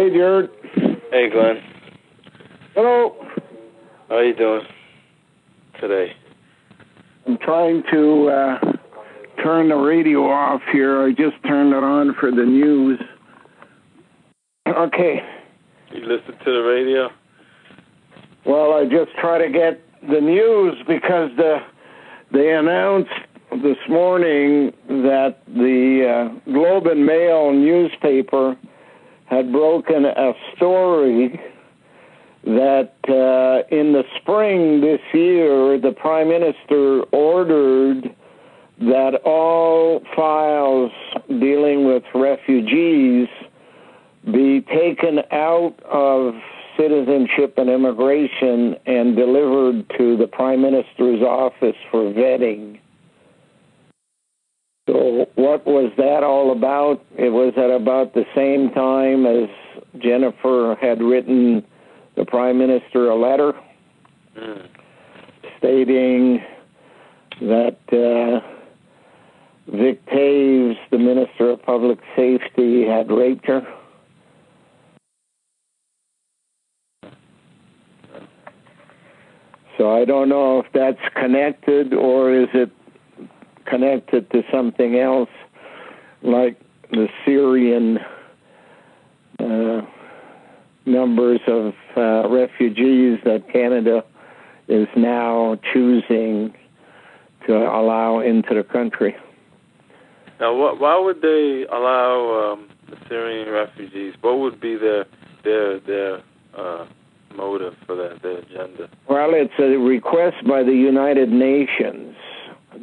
Hey, Jared. Hey, Glenn. Hello. How are you doing today? I'm trying to turn the radio off here. I just turned it on for the news. Okay. You listen to the radio? Well, I just try to get the news because they announced this morning that the Globe and Mail newspaper had broken a story that in the spring this year, the Prime Minister ordered that all files dealing with refugees be taken out of Citizenship and Immigration and delivered to the Prime Minister's office for vetting. So what was that all about? It was at about the same time as Jennifer had written the Prime Minister a letter stating that Vic Taves, the Minister of Public Safety, had raped her. So I don't know if that's connected or is it connected to something else like the Syrian numbers of refugees that Canada is now choosing to allow into the country. Now, why would they allow the Syrian refugees? What would be their motive for that, their agenda? Well, it's a request by the United Nations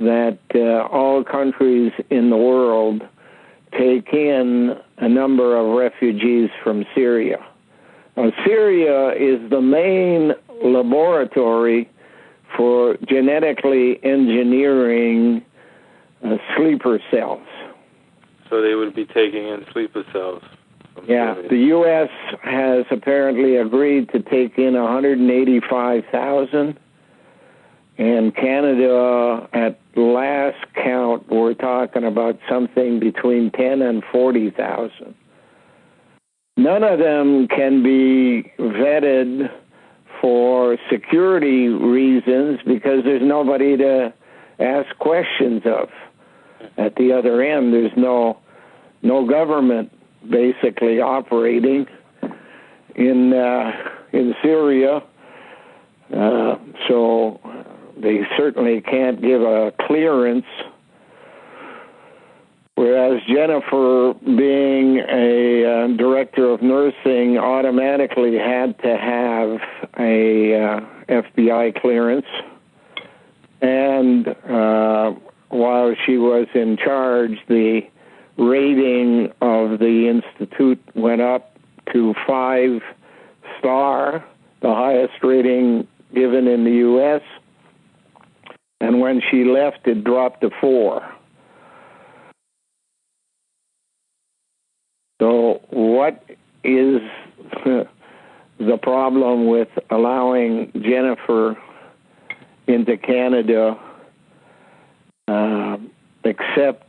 that all countries in the world take in a number of refugees from Syria. Now, Syria is the main laboratory for genetically engineering sleeper cells. So they would be taking in sleeper cells from Syria. The U.S. has apparently agreed to take in 185,000, and Canada, at last count, we're talking about something between 10 and 40,000. None of them can be vetted for security reasons because there's nobody to ask questions of. At the other end, there's no government basically operating in Syria, so they certainly can't give a clearance. Whereas Jennifer, being a director of nursing, automatically had to have a FBI clearance. And while she was in charge, the rating of the institute went up to 5-star, the highest rating given in the U.S. And when she left, it dropped to 4. So what is the problem with allowing Jennifer into Canada except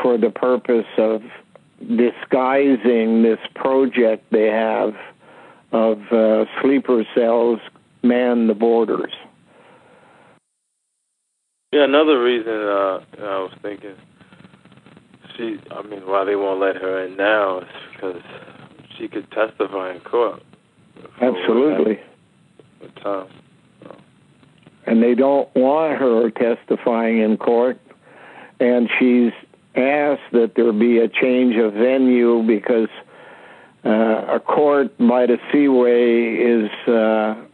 for the purpose of disguising this project they have of sleeper cells man the borders? Yeah, another reason I was thinking, why they won't let her in now is because she could testify in court. Absolutely. With Tom. So. And they don't want her testifying in court, and she's asked that there be a change of venue because a court by the Seaway is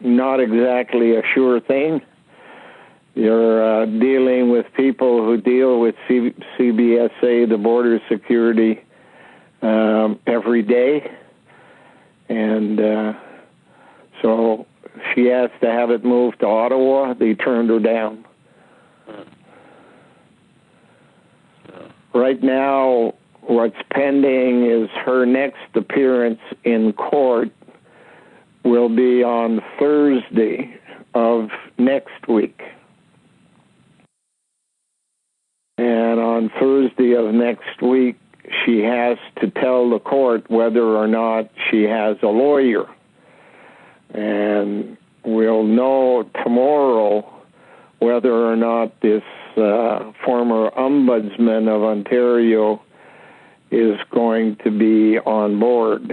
not exactly a sure thing. You're dealing with people who deal with CBSA, the border security, every day. And so she asked to have it moved to Ottawa. They turned her down. Right now, what's pending is her next appearance in court will be on Thursday of next week. And on Thursday of next week, she has to tell the court whether or not she has a lawyer. And we'll know tomorrow whether or not this former ombudsman of Ontario is going to be on board.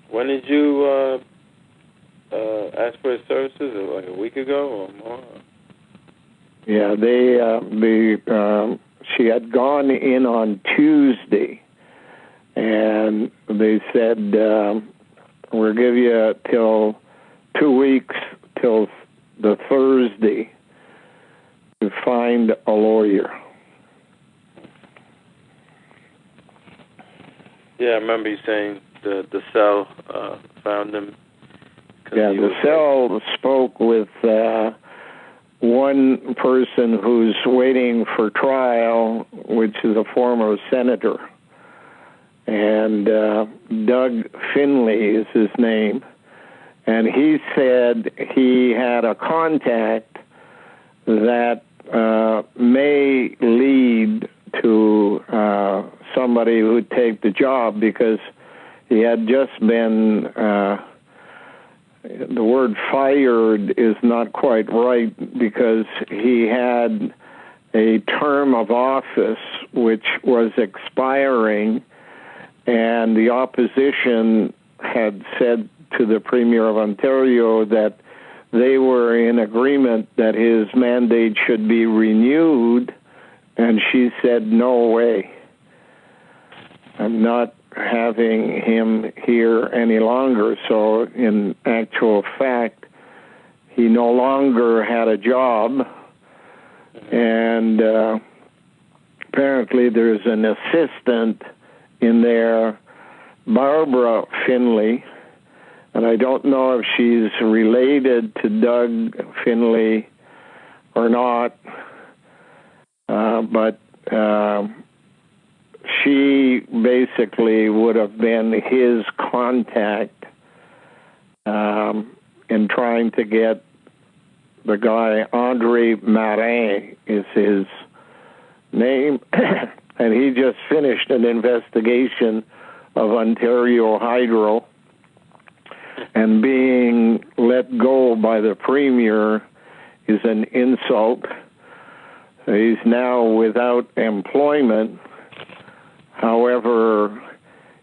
When did you ask for his services? Like a week ago or more? Yeah, she had gone in on Tuesday, and they said, we'll give you till 2 weeks, till the Thursday, to find a lawyer. Yeah, I remember you saying the cell found him. Yeah, the cell spoke with one person who's waiting for trial, which is a former senator. And Doug Finley is his name. And he said he had a contact that may lead to somebody who would take the job, because he had just been, the word fired is not quite right, because he had a term of office which was expiring, and the opposition had said to the Premier of Ontario that they were in agreement that his mandate should be renewed, and she said, no way. I'm not having him here any longer. So in actual fact, he no longer had a job, and apparently there's an assistant in there, Barbara Finley, and I don't know if she's related to Doug Finley or not, but she basically would have been his contact in trying to get the guy, Andre Marin is his name, and he just finished an investigation of Ontario Hydro, and being let go by the Premier is an insult. He's now without employment. However,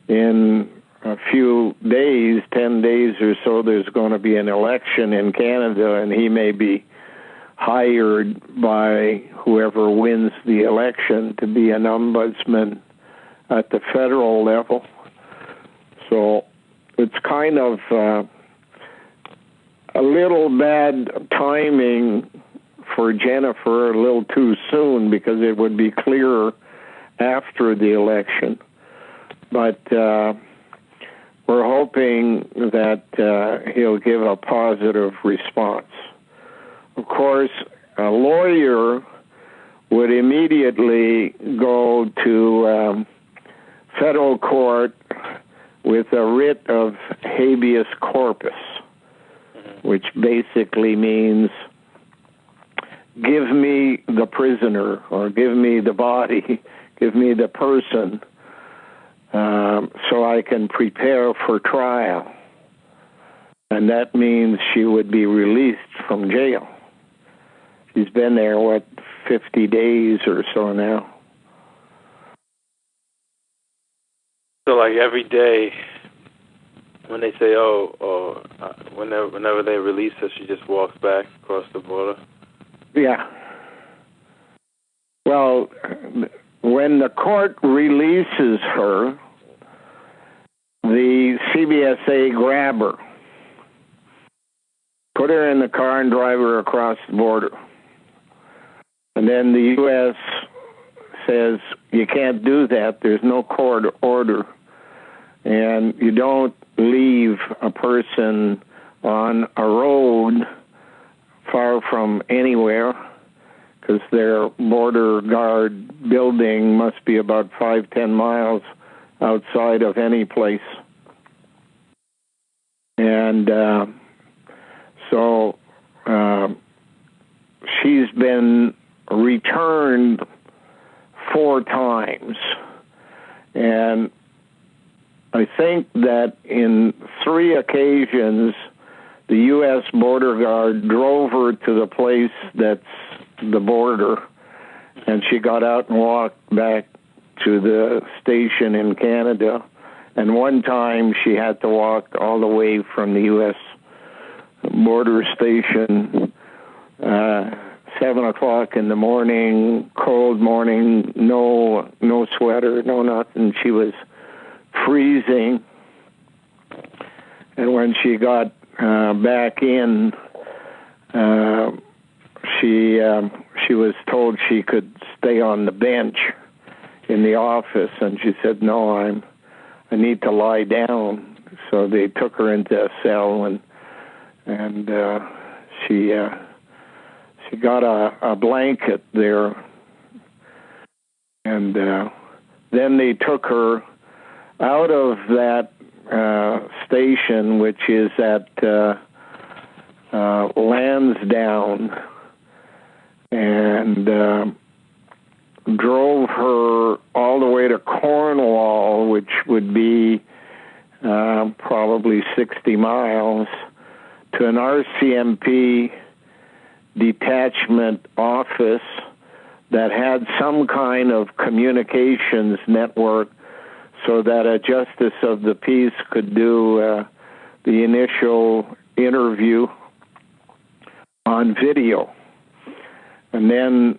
in a few days, 10 days or so, there's going to be an election in Canada, and he may be hired by whoever wins the election to be an ombudsman at the federal level. So it's kind of a little bad timing for Jennifer, a little too soon, because it would be clearer after the election. But we're hoping that he'll give a positive response. Of course, a lawyer would immediately go to federal court with a writ of habeas corpus, which basically means give me the prisoner, or give me the body, give me the person, so I can prepare for trial. And that means she would be released from jail. She's been there, 50 days or so now. So, like, every day when they say, whenever they release her, she just walks back across the border? Yeah. Well, when the court releases her, the CBSA grab her, put her in the car and drive her across the border. And then the U.S. says, you can't do that. There's no court order. And you don't leave a person on a road far from anywhere, because their border guard building must be about 5-10 miles outside of any place. And so she's been returned 4 times. And I think that in 3 occasions, the U.S. border guard drove her to the place that's the border, and she got out and walked back to the station in Canada. And one time she had to walk all the way from the U.S. border station, 7 o'clock in the morning, cold morning, no sweater, no nothing. She was freezing. And when she got back in, she was told she could stay on the bench in the office, and she said, "No, I need to lie down." So they took her into a cell, and she got a blanket there, and then they took her out of that station, which is at Lansdowne, and drove her all the way to Cornwall, which would be probably 60 miles, to an RCMP detachment office that had some kind of communications network so that a justice of the peace could do the initial interview on video. And then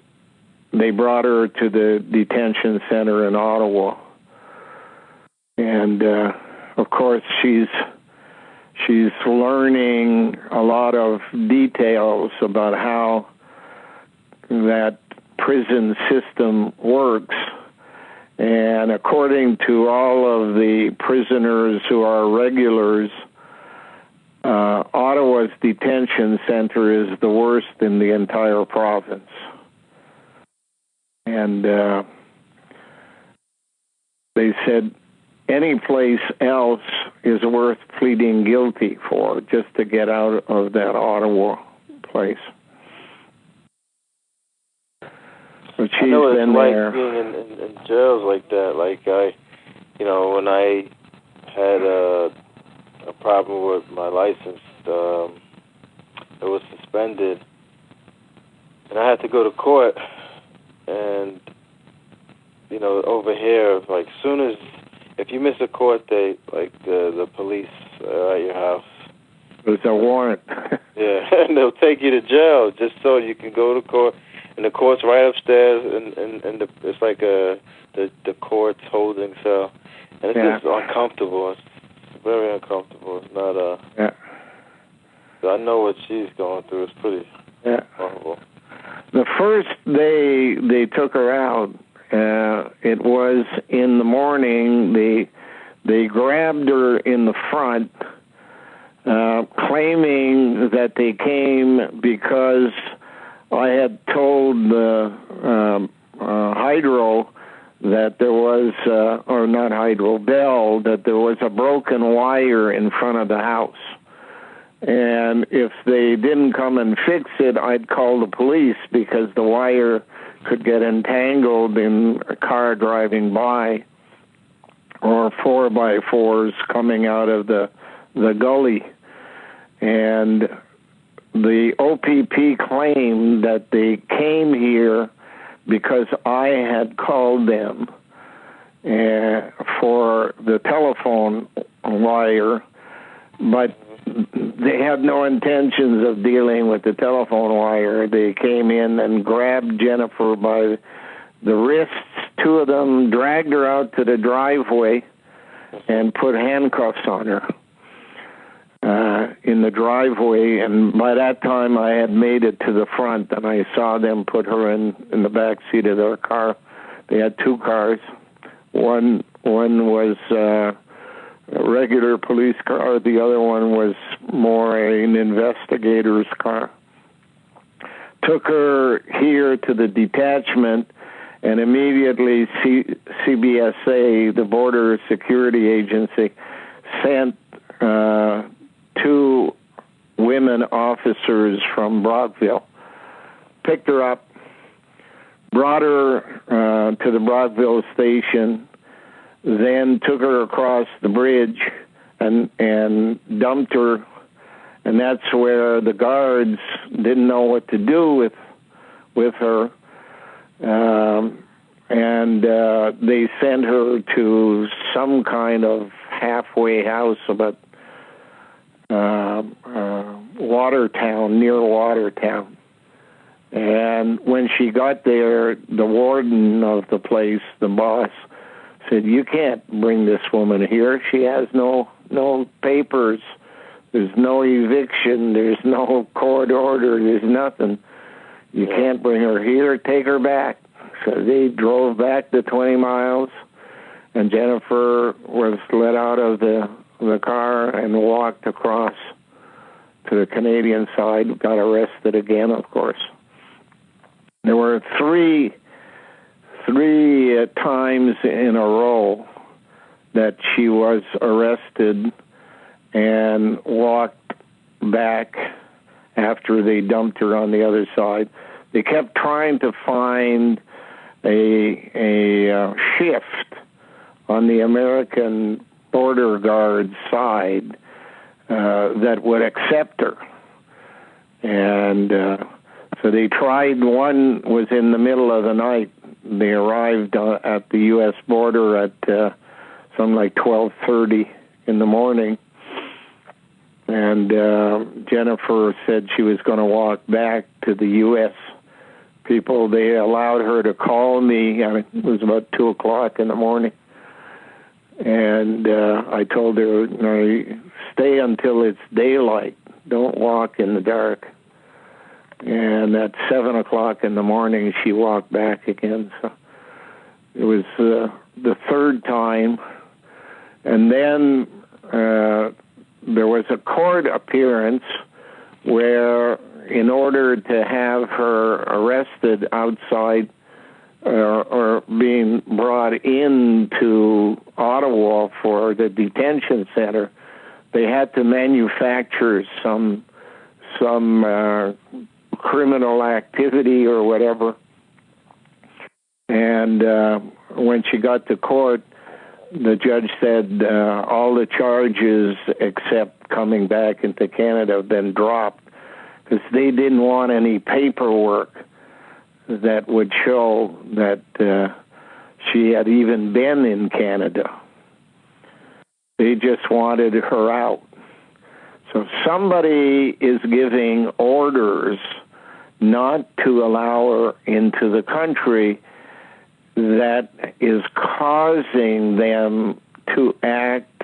they brought her to the detention center in Ottawa. And, of course, she's learning a lot of details about how that prison system works. And according to all of the prisoners who are regulars, Ottawa's detention center is the worst in the entire province. And they said any place else is worth pleading guilty for, just to get out of that Ottawa place. But she's been there. Being in jails like that. Like when I had a problem with my license, it was suspended, and I had to go to court. And over here, like, soon as if you miss a court date, like the police are at your house. There's a warrant. Yeah, and they'll take you to jail just so you can go to court. And the court's right upstairs, and it's like the court's holding cell, and it's just uncomfortable. It's very uncomfortable. It's not Yeah. So I know what she's going through. It's pretty horrible. The first day they took her out, it was in the morning. They grabbed her in the front, claiming that they came because I had told the Hydro that there was, or not Hydro, Bell, that there was a broken wire in front of the house. And if they didn't come and fix it, I'd call the police because the wire could get entangled in a car driving by or 4x4s coming out of the gully. And the OPP claimed that they came here because I had called them for the telephone wire, but they had no intentions of dealing with the telephone wire. They came in and grabbed Jennifer by the wrists, 2 of them, dragged her out to the driveway and put handcuffs on her in the driveway. And by that time, I had made it to the front, and I saw them put her in the back seat of their car. They had 2 cars. One was a regular police car. The other one was more an investigator's car. Took her here to the detachment, and immediately CBSA, the Border Security Agency, sent 2 women officers from Brockville, picked her up, brought her to the Brockville station, then took her across the bridge and dumped her, and that's where the guards didn't know what to do with her, and they sent her to some kind of halfway house about Watertown, near Watertown. And when she got there, the warden of the place, the boss, said, "You can't bring this woman here. She has no papers. There's no eviction. There's no court order. There's nothing. You can't bring her here. Take her back." So they drove back the 20 miles, and Jennifer was let out of the car and walked across to the Canadian side, got arrested again, of course. There were three times in a row that she was arrested and walked back after they dumped her on the other side. They kept trying to find a shift on the American border guard side that would accept her. And so they tried. One was in the middle of the night. They arrived at the U.S. border at something like 12:30 in the morning. And Jennifer said she was going to walk back to the U.S. people. They allowed her to call me. It was about 2 o'clock in the morning. And I told her, stay until it's daylight. Don't walk in the dark. And at 7 o'clock in the morning, she walked back again. So it was the third time. And then there was a court appearance where, in order to have her arrested outside or being brought into Ottawa for the detention center, they had to manufacture some criminal activity or whatever. And when she got to court, the judge said all the charges except coming back into Canada have been dropped because they didn't want any paperwork that would show that she had even been in Canada. They just wanted her out. So somebody is giving orders not to allow her into the country that is causing them to act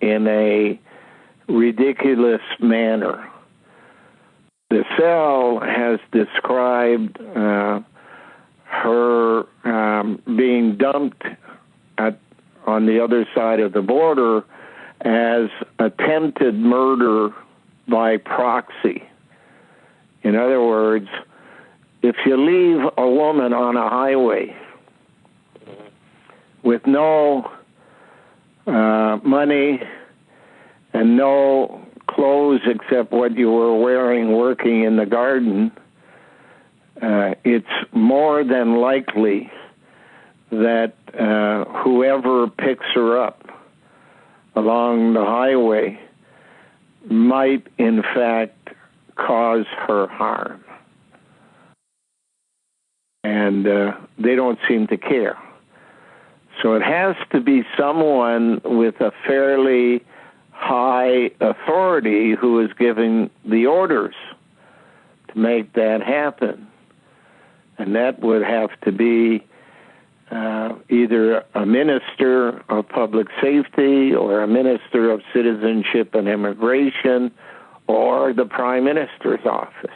in a ridiculous manner. The Cell has described her being dumped on the other side of the border as attempted murder by proxy. In other words, if you leave a woman on a highway with no money and no clothes except what you were wearing working in the garden, it's more than likely that whoever picks her up along the highway might, in fact, cause her harm. And they don't seem to care. So it has to be someone with a fairly high authority who is giving the orders to make that happen. And that would have to be either a minister of public safety or a minister of citizenship and immigration or the prime minister's office.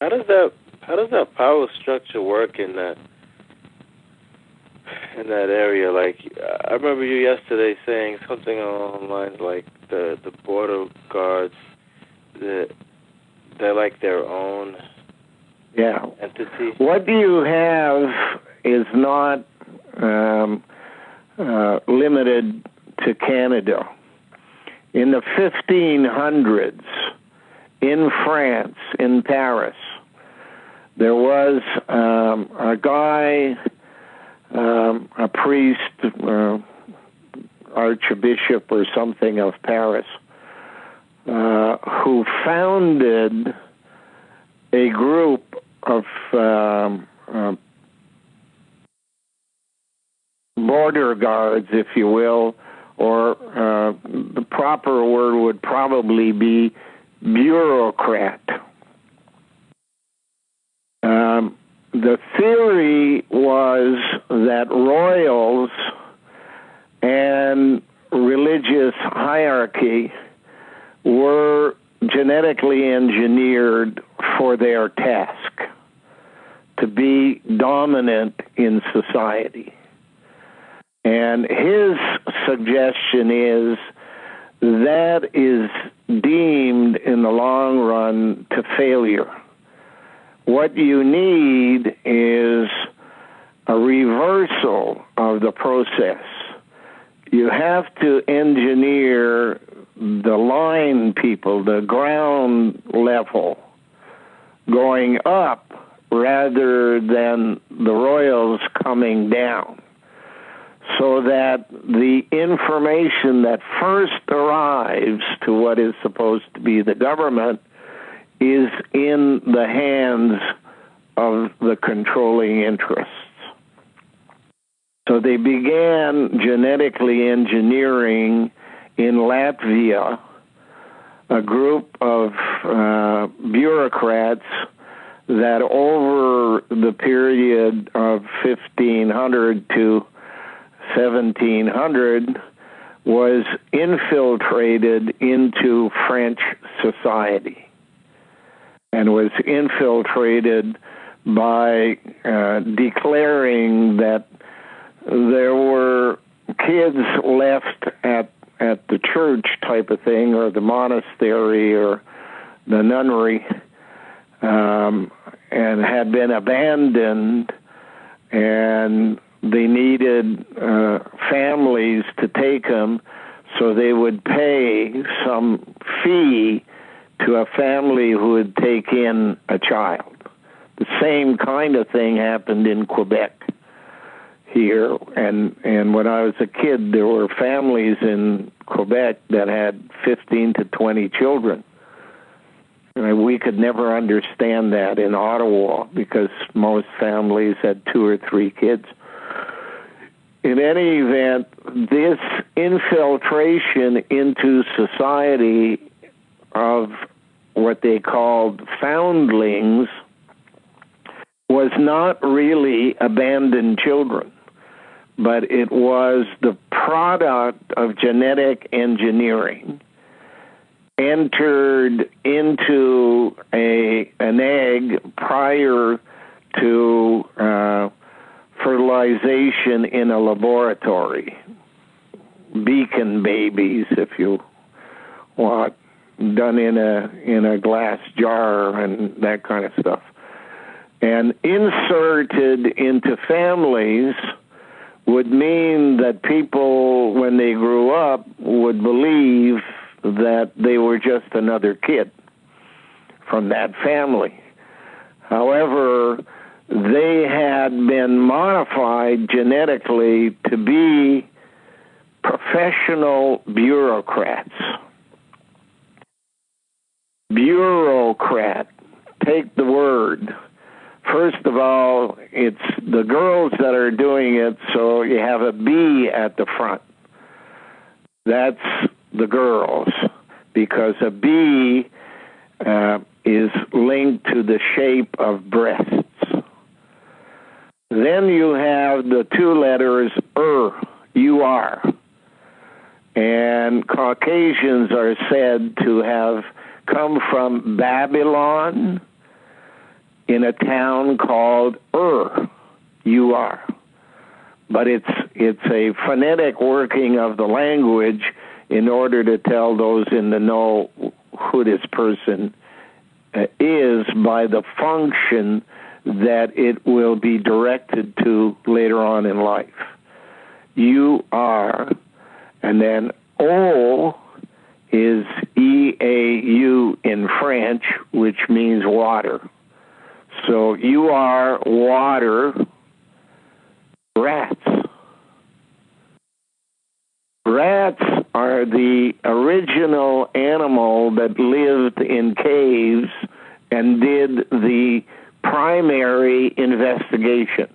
How does that power structure work in that area? Like, I remember you yesterday saying something along the lines like the border guards, they're like their own entity. What you have is not limited to Canada. In the 1500s, in France, in Paris, there was a guy, a priest, archbishop or something of Paris, who founded a group of border guards, if you will, or the proper word would probably be bureaucrat. The theory was that royals and religious hierarchy were genetically engineered for their task, to be dominant in society. And his suggestion is that is deemed in the long run to failure. What you need is a reversal of the process. You have to engineer the line people, the ground level, going up rather than the royals coming down, so that the information that first arrives to what is supposed to be the government is in the hands of the controlling interests. So they began genetically engineering in Latvia a group of bureaucrats that over the period of 1500 to 1700 was infiltrated into French society, and was infiltrated by declaring that there were kids left at the church type of thing, or the monastery, or the nunnery, and had been abandoned, and they needed families to take them, so they would pay some fee to a family who would take in a child. The same kind of thing happened in Quebec here, and when I was a kid, there were families in Quebec that had 15 to 20 children. And we could never understand that in Ottawa because most families had 2 or 3 kids. In any event, this infiltration into society of what they called foundlings was not really abandoned children, but it was the product of genetic engineering entered into an egg prior to fertilization in a laboratory. Beacon babies, if you want, done in a glass jar and that kind of stuff, and inserted into families would mean that people, when they grew up, would believe that they were just another kid from that family. However, they had been modified genetically to be professional bureaucrats. Bureaucrat, take the word. First of all, it's the girls that are doing it, so you have a B at the front. That's the girls, because a B is linked to the shape of breasts. Then you have the 2 letters U-R. And Caucasians are said to have come from Babylon in a town called U-R. But it's a phonetic working of the language in order to tell those in the know who this person is by the function that it will be directed to later on in life. U-R, and then O is E-A-U in French, which means water. So you are water rats. Rats are the original animal that lived in caves and did the primary investigation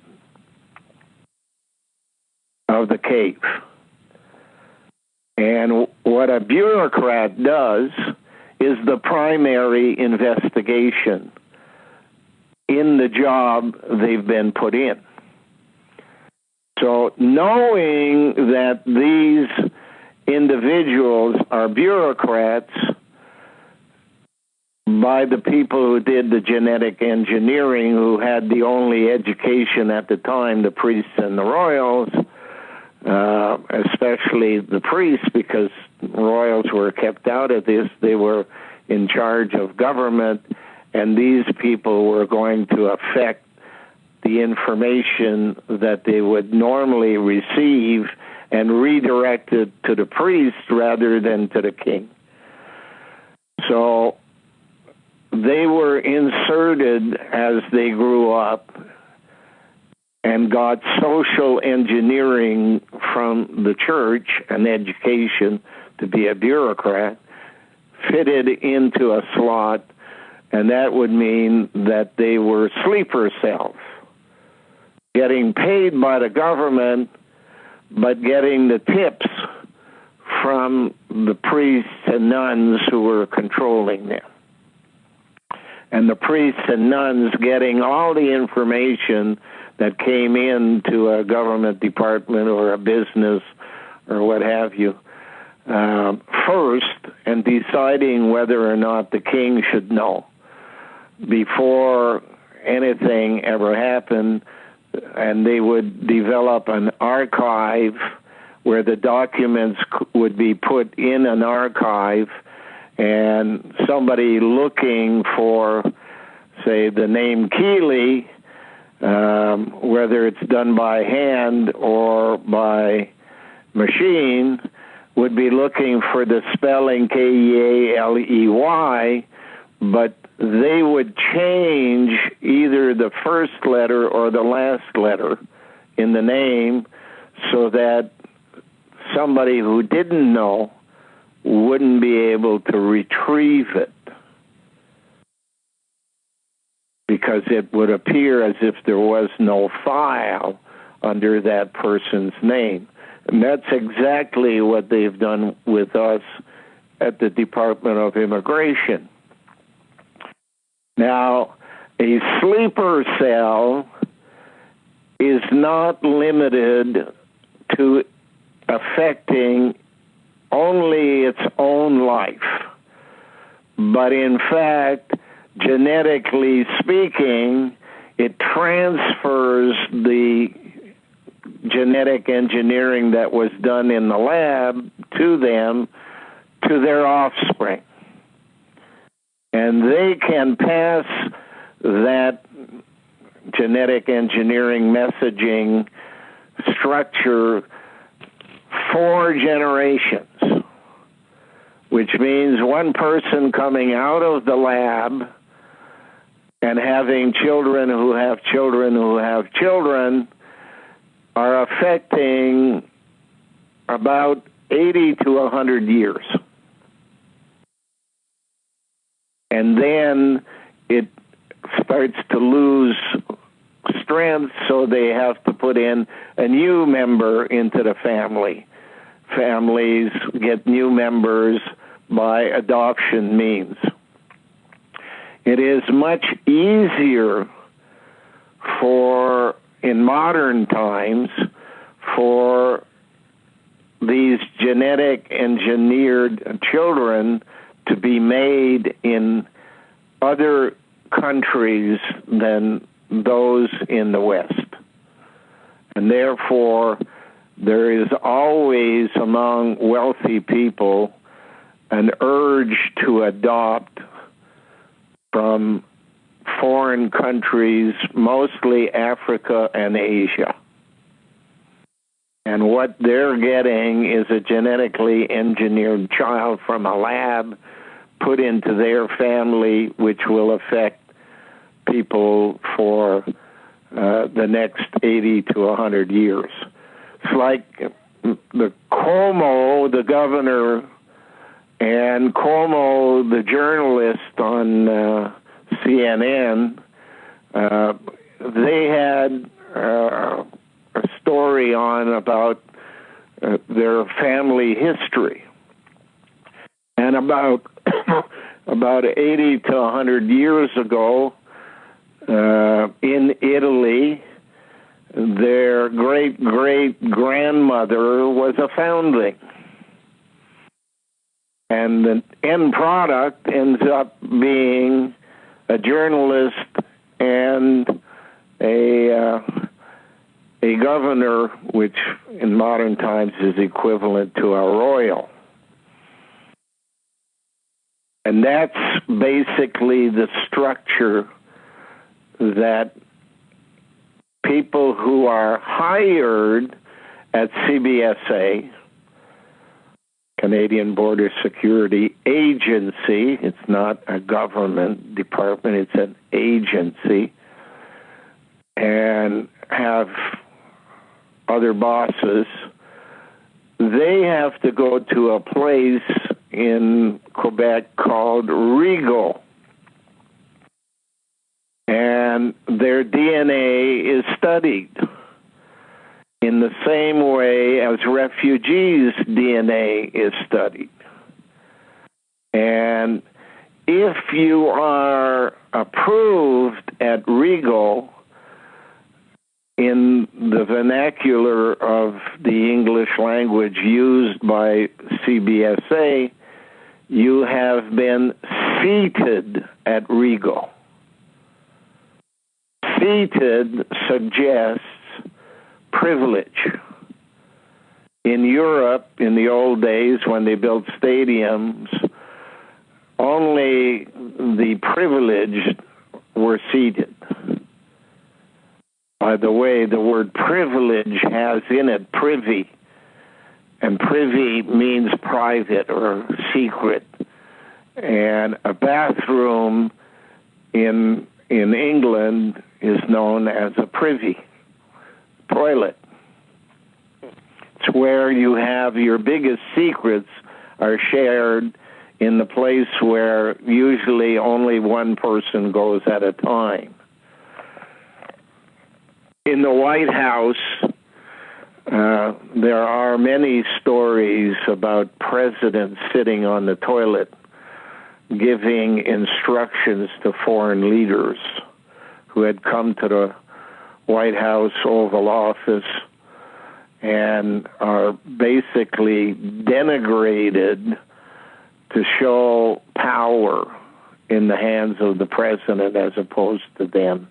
of the cave. And what a bureaucrat does is the primary investigation in the job they've been put in. So knowing that these individuals are bureaucrats by the people who did the genetic engineering, who had the only education at the time, the priests and the royals, especially the priests, because royals were kept out of this. They were in charge of government, and these people were going to affect the information that they would normally receive and redirect it to the priest rather than to the king. So they were inserted as they grew up and got social engineering from the church and education to be a bureaucrat, fitted into a slot, and that would mean that they were sleeper cells, getting paid by the government, but getting the tips from the priests and nuns who were controlling them. And the priests and nuns getting all the information that came into a government department or a business or what have you first, and deciding whether or not the king should know before anything ever happened. And they would develop an archive where the documents would be put in an archive, and somebody looking for, say, the name Kealey, whether it's done by hand or by machine, would be looking for the spelling Kealey, but they would change either the first letter or the last letter in the name so that somebody who didn't know wouldn't be able to retrieve it, because it would appear as if there was no file under that person's name. And that's exactly what they've done with us at the Department of Immigration. Now, a sleeper cell is not limited to affecting only its own life, but in fact, genetically speaking, it transfers the genetic engineering that was done in the lab to them, to their offspring. And they can pass that genetic engineering messaging structure 4 generations, which means one person coming out of the lab and having children who have children who have children are affecting about 80 to 100 years. And then it starts to lose strength, so they have to put in a new member into the family. Families get new members by adoption means. It is much easier in modern times, for these genetic engineered children to be made in other countries than those in the West. And therefore, there is always among wealthy people an urge to adopt from foreign countries, mostly Africa and Asia. And what they're getting is a genetically engineered child from a lab put into their family, which will affect people for the next 80 to 100 years. It's like the Cuomo, the governor, and Cuomo, the journalist on CNN, they had a story on about their family history. And about 80 to 100 years ago, in Italy, their great-great-grandmother was a foundling. And the end product ends up being a journalist and a governor, which in modern times is equivalent to a royal. And that's basically the structure that people who are hired at CBSA, Canadian Border Security Agency, it's not a government department, it's an agency, and have other bosses, they have to go to a place in Quebec called Rigaud. And their DNA is studied in the same way as refugees' DNA is studied. And if you are approved at Rigaud in the vernacular of the English language used by CBSA, you have been seated at Rigaud. Seated suggests privilege. In Europe, in the old days when they built stadiums, only the privileged were seated. By the way, the word privilege has in it privy, and privy means private or secret. And a bathroom in England is known as a privy toilet. It's where you have your biggest secrets are shared in the place where usually only one person goes at a time. In the White House, there are many stories about presidents sitting on the toilet giving instructions to foreign leaders who had come to the White House Oval Office and are basically denigrated to show power in the hands of the president as opposed to them.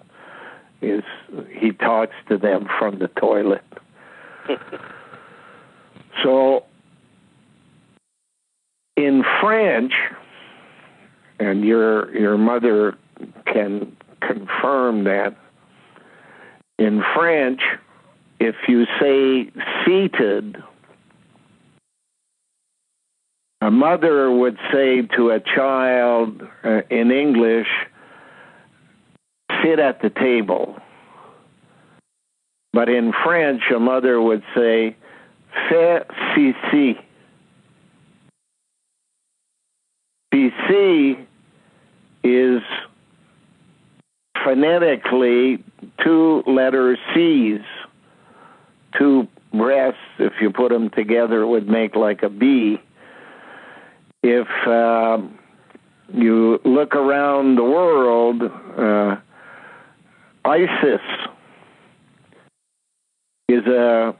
He talks to them from the toilet. So in French, and your mother can confirm that, in French, if you say seated, a mother would say to a child in English, sit at the table. But in French, a mother would say, fais cici. Cici is phonetically two letter C's. Two breaths, if you put them together, would make like a B. If you look around the world, ISIS is a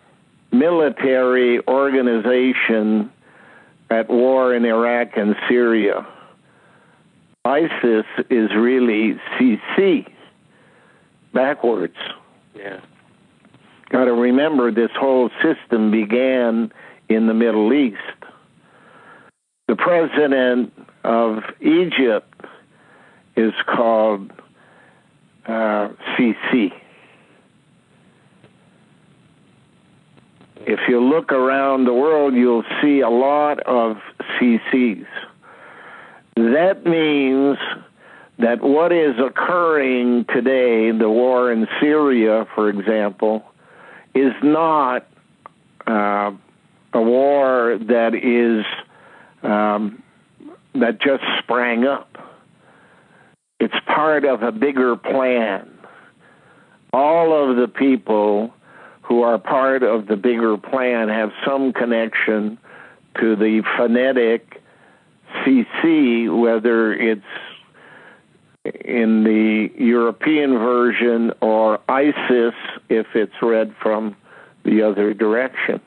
military organization at war in Iraq and Syria. ISIS is really CC, backwards. Yeah. Got to remember, this whole system began in the Middle East. The president of Egypt is called CC. If you look around the world, you'll see a lot of CCs. That means that what is occurring today, the war in Syria, for example, is not a war that is that just sprang up. It's part of a bigger plan. All of the people who are part of the bigger plan have some connection to the phonetic CC, whether it's in the European version or ISIS if it's read from the other direction.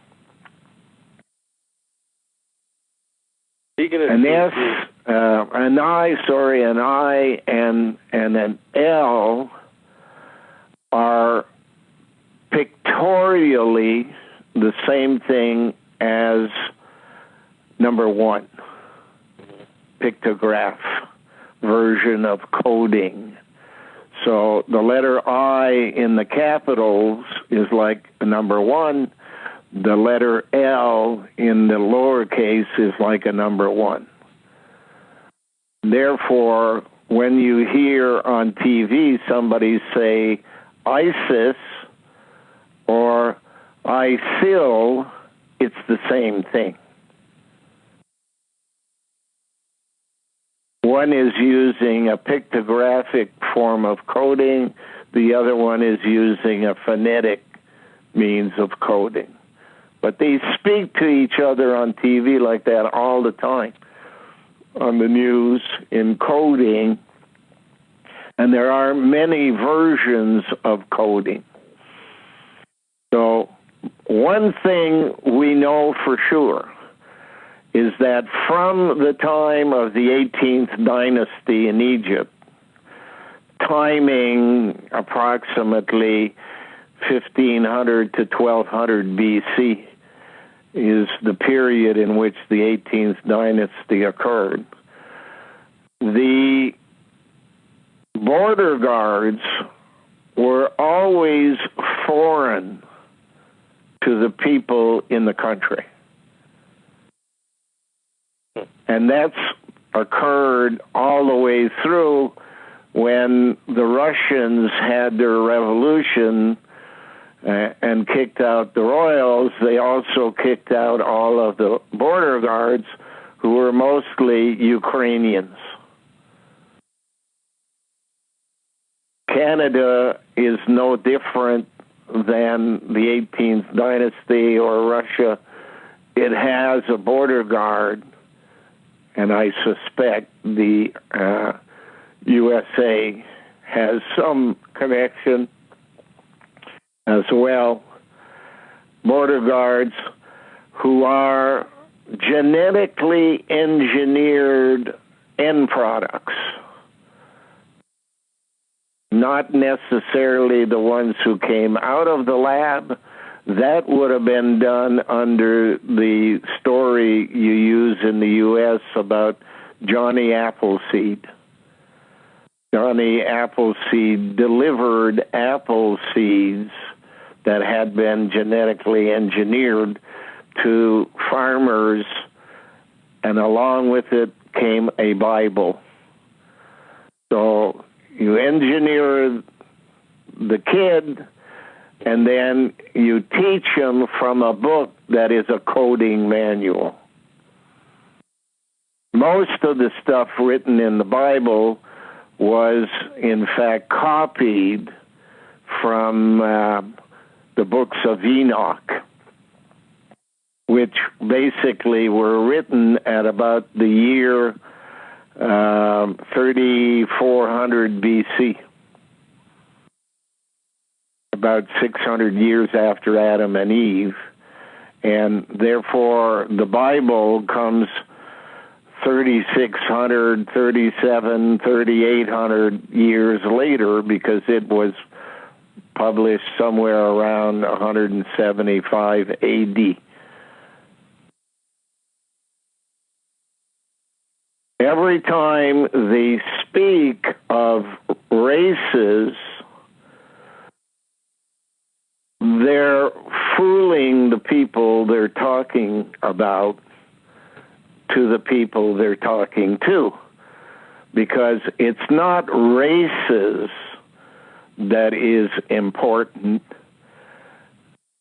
An S, an I, and an L are pictorially the same thing as number one, pictograph version of coding. So the letter I in the capitals is like a number one. The letter L in the lowercase is like a number one. Therefore, when you hear on TV somebody say ISIS or ISIL, it's the same thing. One is using a pictographic form of coding, the other one is using a phonetic means of coding. But they speak to each other on TV like that all the time, on the news, in coding, and there are many versions of coding. So one thing we know for sure is that from the time of the 18th dynasty in Egypt, timing approximately 1500 to 1200 BC is the period in which the 18th dynasty occurred. The border guards were always foreign to the people in the country. And that's occurred all the way through when the Russians had their revolution and kicked out the royals. They also kicked out all of the border guards, who were mostly Ukrainians. Canada is no different than the 18th dynasty or Russia. It has a border guard, and I suspect the USA has some connection as well. Border guards who are genetically engineered end products, not necessarily the ones who came out of the lab. That would have been done under the story you use in the U.S. about Johnny Appleseed. Johnny Appleseed delivered apple seeds that had been genetically engineered to farmers, and along with it came a Bible. So you engineer the kid, and then you teach him from a book that is a coding manual. Most of the stuff written in the Bible was, in fact, copied from the books of Enoch, which basically were written at about the year 3400 BC. About 600 years after Adam and Eve, and therefore the Bible comes 3600, 37, 3800 years later, because it was published somewhere around 175 AD. Every time they speak of races, they're fooling the people they're talking about to the people they're talking to. because it's not races that is important.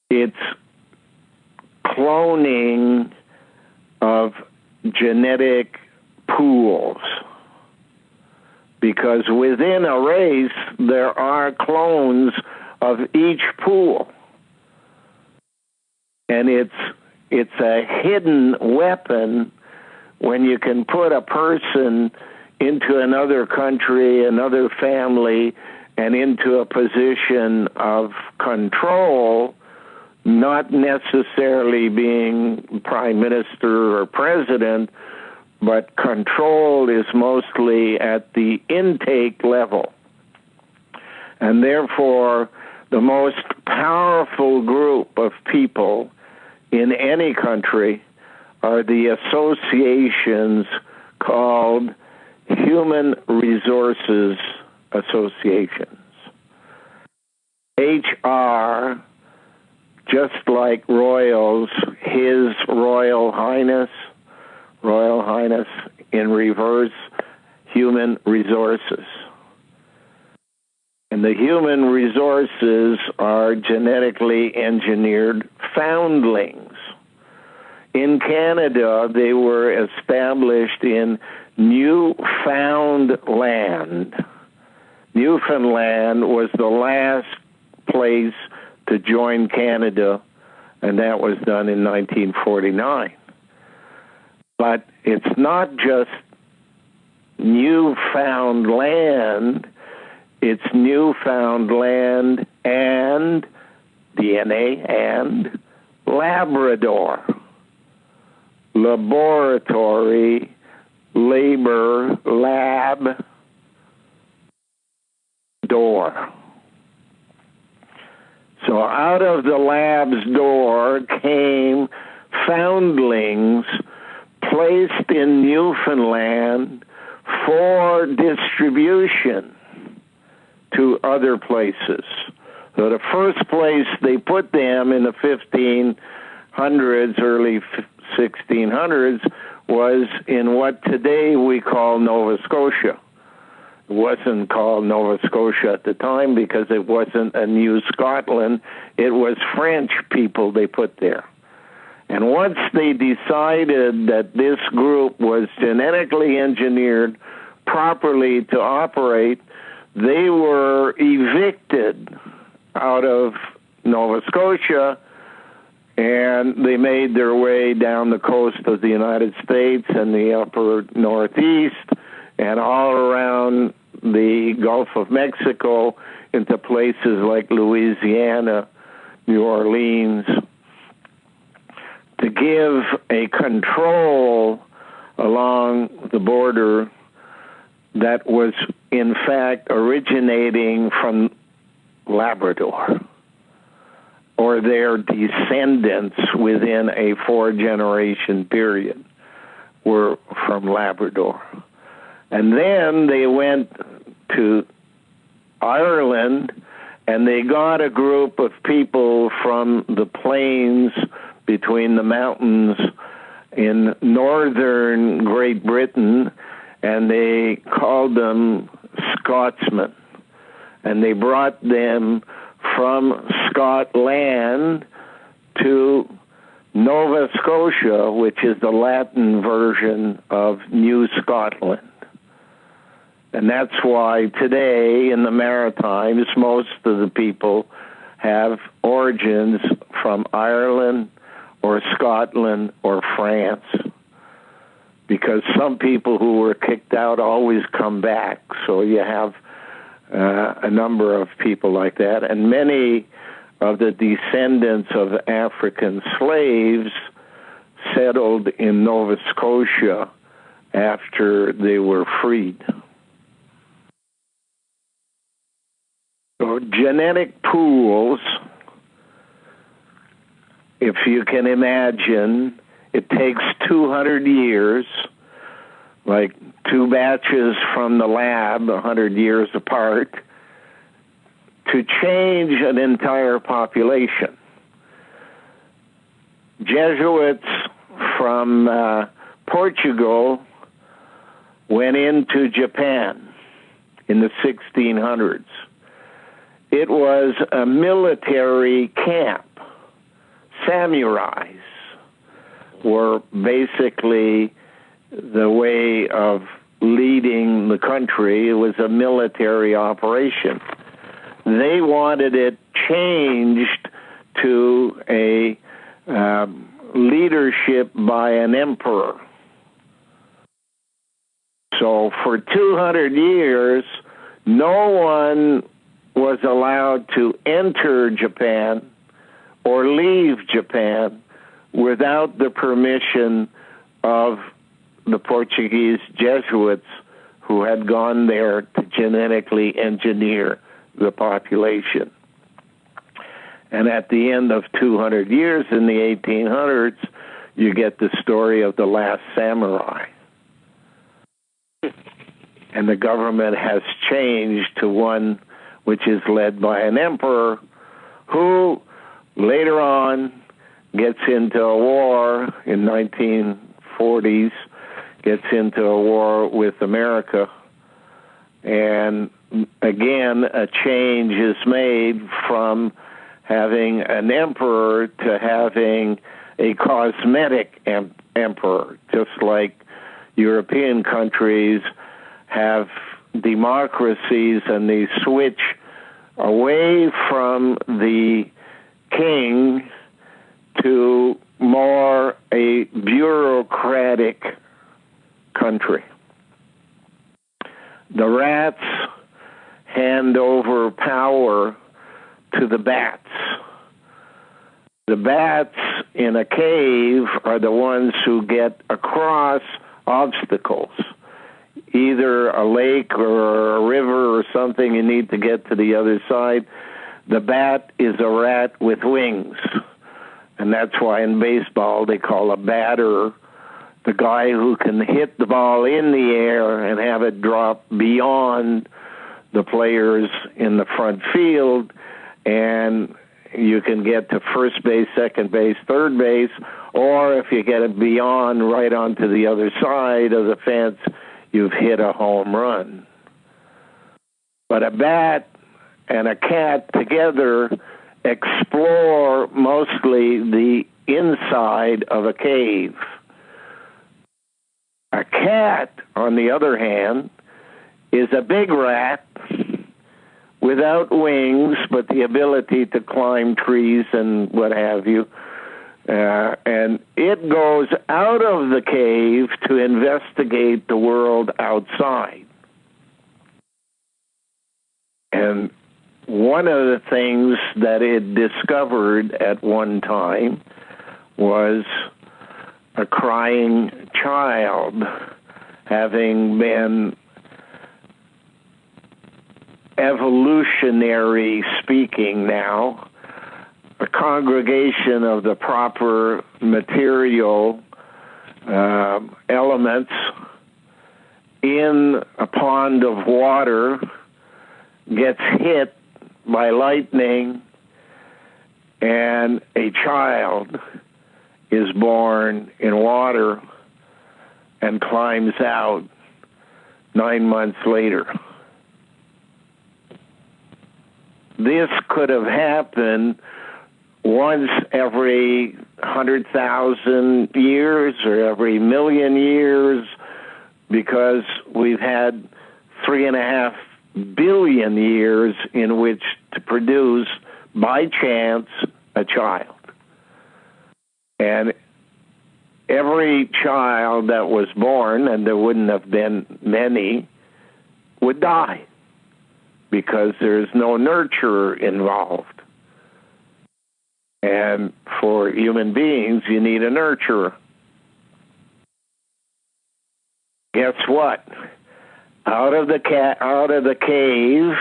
It's cloning of genetic pools. Because within a race, there are clones of each pool. And it's a hidden weapon when you can put a person into another country, another family, and into a position of control, not necessarily being prime minister or president, but control is mostly at the intake level. And therefore, the most powerful group of people in any country are the associations called Human Resources Associations. HR, just like royals, His Royal Highness in reverse, Human Resources. And the human resources are genetically engineered foundlings. In Canada, they were established in Newfoundland. Newfoundland was the last place to join Canada, and that was done in 1949. But it's not just Newfoundland, it's Newfoundland and DNA and Labrador. Laboratory, labor, lab, door. So out of the lab's door came foundlings placed in Newfoundland for distribution to other places. So the first place they put them in the 1500s, early 1600s, was in what today we call Nova Scotia. It wasn't called Nova Scotia at the time because it wasn't a New Scotland. It was French people they put there. And once they decided that this group was genetically engineered properly to operate, they were evicted out of Nova Scotia, and they made their way down the coast of the United States and the upper Northeast and all around the Gulf of Mexico into places like Louisiana, New Orleans, to give a control along the border that was in fact originating from Labrador, or their descendants within a 4-generation period were from Labrador. And then they went to Ireland, and they got a group of people from the plains between the mountains in northern Great Britain, and they called them Scotsmen. And they brought them from Scotland to Nova Scotia, which is the Latin version of New Scotland. And that's why today in the Maritimes, most of the people have origins from Ireland or Scotland or France, because some people who were kicked out always come back. So you have a number of people like that. And many of the descendants of African slaves settled in Nova Scotia after they were freed. So genetic pools, if you can imagine, it takes 200 years, like 2 batches from the lab, 100 years apart, to change an entire population. Jesuits from Portugal went into Japan in the 1600s. It was a military camp. Samurais were basically the way of leading the country. It was a military operation. They wanted it changed to a leadership by an emperor. So for 200 years, no one was allowed to enter Japan or leave Japan without the permission of the Portuguese Jesuits who had gone there to genetically engineer the population. And at the end of 200 years in the 1800s, you get the story of the last samurai. And the government has changed to one which is led by an emperor who later on gets into a war in 1940s, gets into a war with America. And again, a change is made from having an emperor to having a cosmetic emperor, just like European countries have democracies and they switch away from the king to more a bureaucratic country. The rats hand over power to the bats. The bats in a cave are the ones who get across obstacles. Either a lake or a river or something, you need to get to the other side. The bat is a rat with wings. And that's why in baseball they call a batter the guy who can hit the ball in the air and have it drop beyond the players in the front field, and you can get to first base, second base, third base, or if you get it beyond right onto the other side of the fence, you've hit a home run. But a bat and a cat together explore mostly the inside of a cave. A cat, on the other hand, is a big rat without wings, but the ability to climb trees and what have you. And it goes out of the cave to investigate the world outside. And one of the things that it discovered at one time was a crying child, having been evolutionary speaking now, a congregation of the proper material elements in a pond of water gets hit by lightning, and a child is born in water and climbs out 9 months later. This could have happened once every 100,000 years or every million years, because we've had 3.5 billion years in which to produce, by chance, a child. And every child that was born, and there wouldn't have been many, would die because there's no nurturer involved. And for human beings, you need a nurturer. Guess what? Out of the cave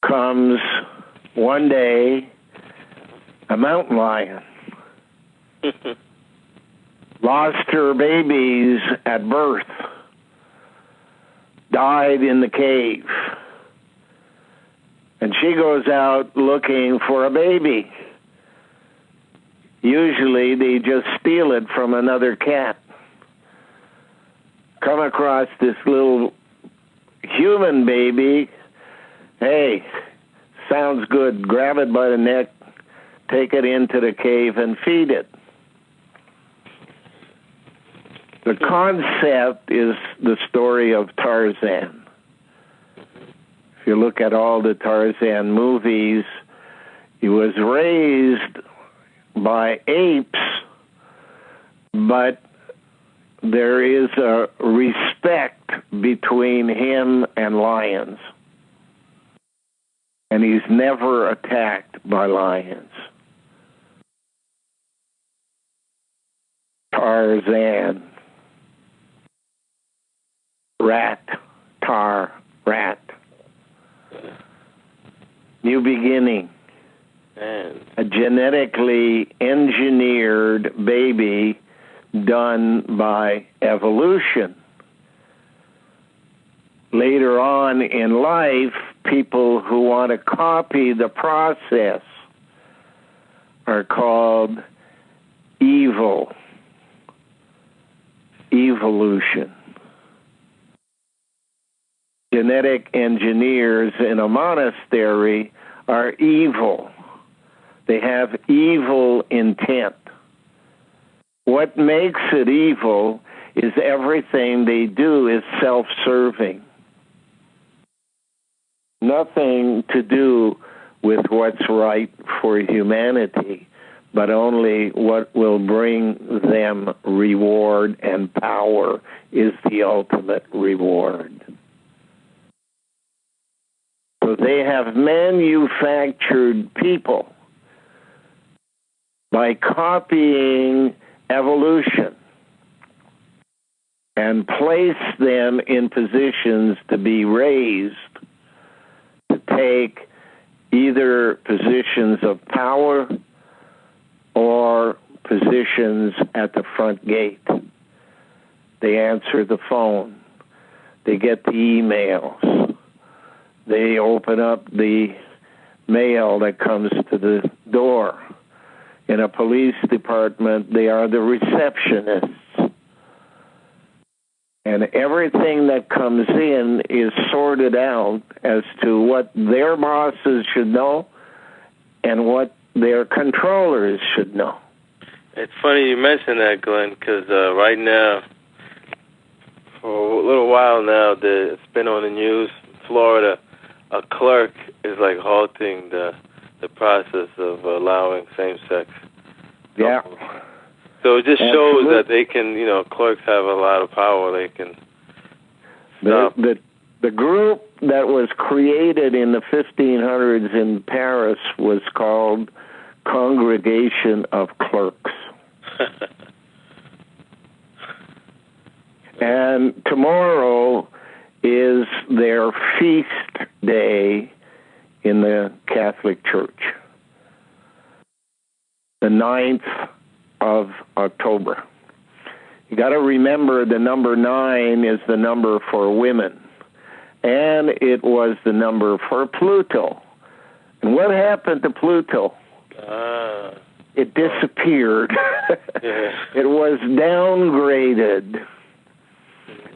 comes one day a mountain lion. Lost her babies at birth, died in the cave, and she goes out looking for a baby. Usually they just steal it from another cat. come across this little human baby, hey, sounds good, grab it by the neck, take it into the cave and feed it. The concept is the story of Tarzan. If you look at all the Tarzan movies, he was raised by apes, but there is a respect between him and lions. And he's never attacked by lions. Tarzan. Rat. Rat. New beginning. Man. A genetically engineered baby done by evolution. Later on in life, people who want to copy the process are called evil. Evolution. Genetic engineers in a monastery are evil. They have evil intent. What makes it evil is everything they do is self-serving. Nothing to do with what's right for humanity, but only what will bring them reward, and power is the ultimate reward. So they have manufactured people by copying evolution and place them in positions to be raised, to take either positions of power or positions at the front gate. They answer the phone. They get the emails. They open up the mail that comes to the door. In a police department, they are the receptionists. And everything that comes in is sorted out as to what their bosses should know and what their controllers should know. It's funny you mentioned that, Glenn, because right now, for a little while now, it's been on the news, Florida, a clerk is like halting the process of allowing same-sex. Yeah. So it just shows that they can, clerks have a lot of power. They can stop. The group that was created in the 1500s in Paris was called Congregation of Clerks. And tomorrow is their feast day in the Catholic Church, the 9th of October. You got to remember the number 9 is the number for women, and it was the number for Pluto. And what happened to Pluto? It disappeared. It was downgraded.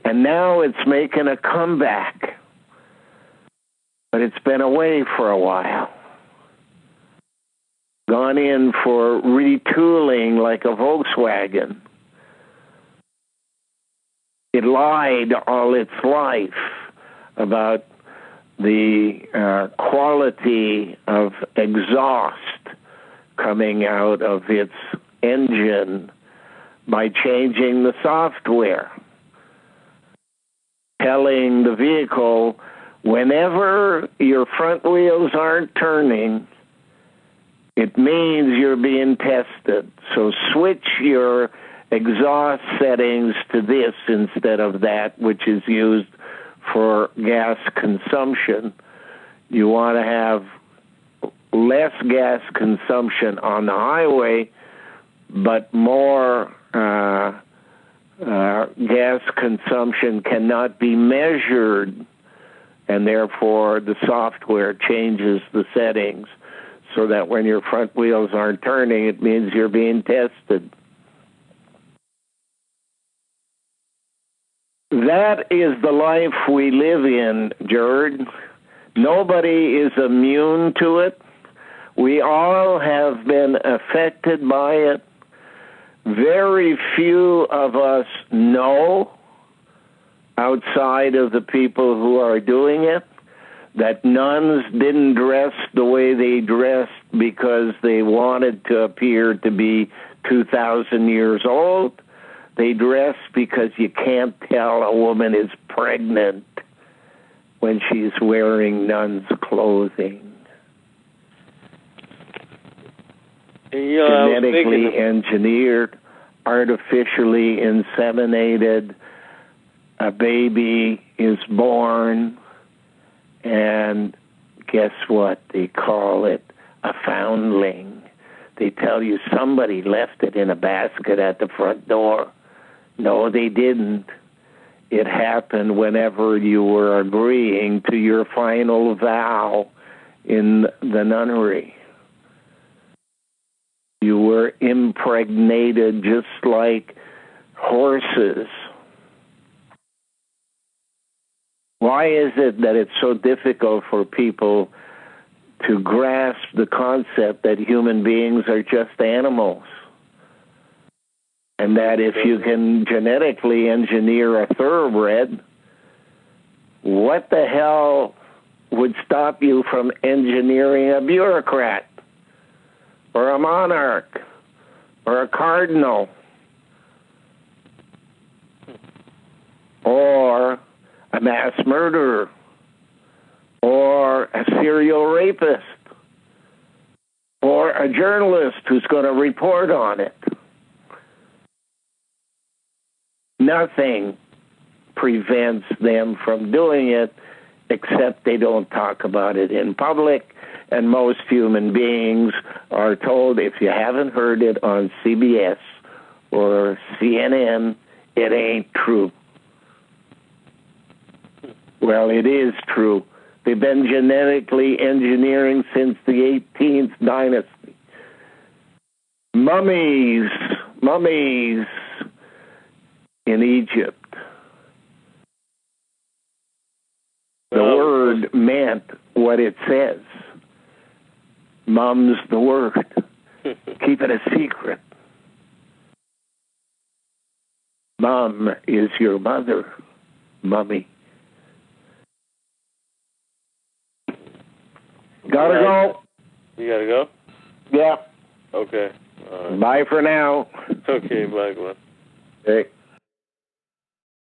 And now it's making a comeback. But it's been away for a while. Gone in for retooling like a Volkswagen. It lied all its life about the quality of exhaust coming out of its engine by changing the software, telling the vehicle, whenever your front wheels aren't turning, it means you're being tested. So switch your exhaust settings to this instead of that, which is used for gas consumption. You want to have less gas consumption on the highway, but more gas consumption cannot be measured, and therefore the software changes the settings so that when your front wheels aren't turning, it means you're being tested. That is the life we live in, Jared. Nobody is immune to it. We all have been affected by it. Very few of us know, outside of the people who are doing it, that nuns didn't dress the way they dressed because they wanted to appear to be 2,000 years old. They dress because you can't tell a woman is pregnant when she's wearing nun's clothing. Genetically engineered, artificially inseminated, a baby is born, and guess what? They call it a foundling. They tell you somebody left it in a basket at the front door. No, they didn't. It happened whenever you were agreeing to your final vow in the nunnery. You were impregnated just like horses. Why is it that it's so difficult for people to grasp the concept that human beings are just animals? And that if you can genetically engineer a thoroughbred, what the hell would stop you from engineering a bureaucrat or a monarch or a cardinal or a mass murderer or a serial rapist or a journalist who's going to report on it? Nothing prevents them from doing it, except they don't talk about it in public. And most human beings are told, if you haven't heard it on CBS or CNN, it ain't true. Well, it is true. They've been genetically engineering since the 18th dynasty. Mummies in Egypt. The word meant what it says. Mum's the word. Keep it a secret. Mum is your mother, mummy. Gotta go. You gotta go? Yeah. Okay. All right. Bye for now. Okay, bye, Glenn. Okay.